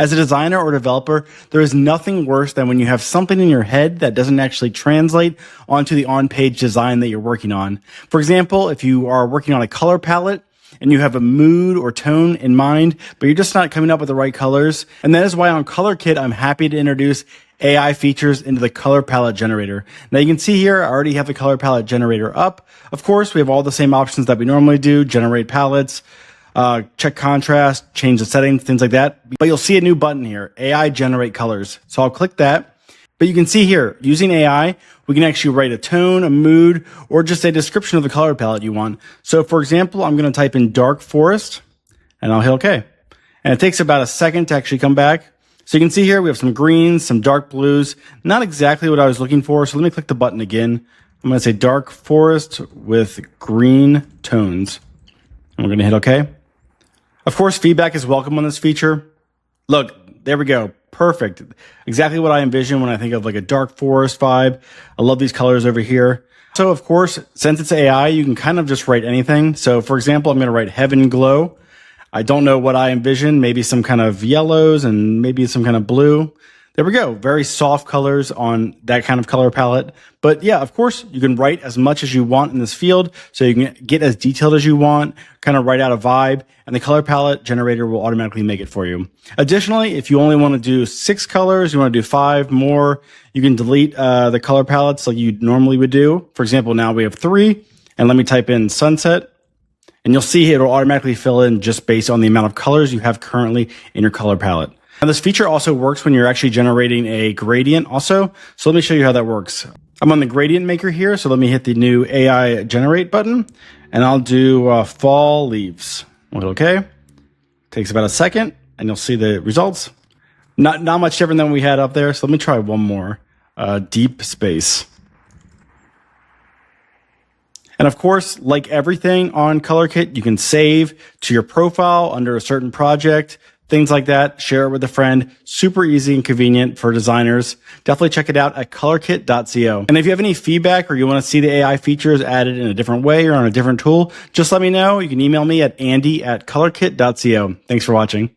As a designer or developer, there is nothing worse than when you have something in your head that doesn't actually translate onto the on-page design that you're working on. For example, if you are working on a color palette and you have a mood or tone in mind, but you're just not coming up with the right colors. And that is why on ColorKit, I'm happy to introduce AI features into the color palette generator. Now you can see here, I already have the color palette generator up. Of course, we have all the same options that we normally do: generate palettes, check contrast, change the settings, things like that. But you'll see a new button here, AI generate colors. So I'll click that. But you can see here, using AI, we can actually write a tone, a mood, or just a description of the color palette you want. So for example, I'm going to type in dark forest and I'll hit OK. And it takes about a second to actually come back. So you can see here, we have some greens, some dark blues, not exactly what I was looking for. So let me click the button again. I'm going to say dark forest with green tones. And we're going to hit OK. Of course, feedback is welcome on this feature. Look, there we go. Perfect. Exactly what I envision when I think of like a dark forest vibe. I love these colors over here. So of course, since it's AI, you can kind of just write anything. So for example, I'm going to write heaven glow. I don't know what I envision. Maybe some kind of yellows and maybe some kind of blue. There we go. Very soft colors on that kind of color palette. But yeah, of course, you can write as much as you want in this field. So you can get as detailed as you want, kind of write out a vibe, and the color palette generator will automatically make it for you. Additionally, if you only want to do 6 colors, you want to do 5 more, you can delete the color palettes like you normally would do. For example, now we have 3, and let me type in sunset. And you'll see it'll automatically fill in just based on the amount of colors you have currently in your color palette. Now this feature also works when you're actually generating a gradient also. So let me show you how that works. I'm on the gradient maker here. So let me hit the new AI generate button and I'll do fall leaves. We'll hit OK. Takes about a second and you'll see the results. Not much different than we had up there. So let me try one more. Deep space. And of course, like everything on ColorKit, you can save to your profile under a certain project, things like that. Share it with a friend. Super easy and convenient for designers. Definitely check it out at colorkit.co. And if you have any feedback or you want to see the AI features added in a different way or on a different tool, just let me know. You can email me at andy@colorkit.co. Thanks for watching.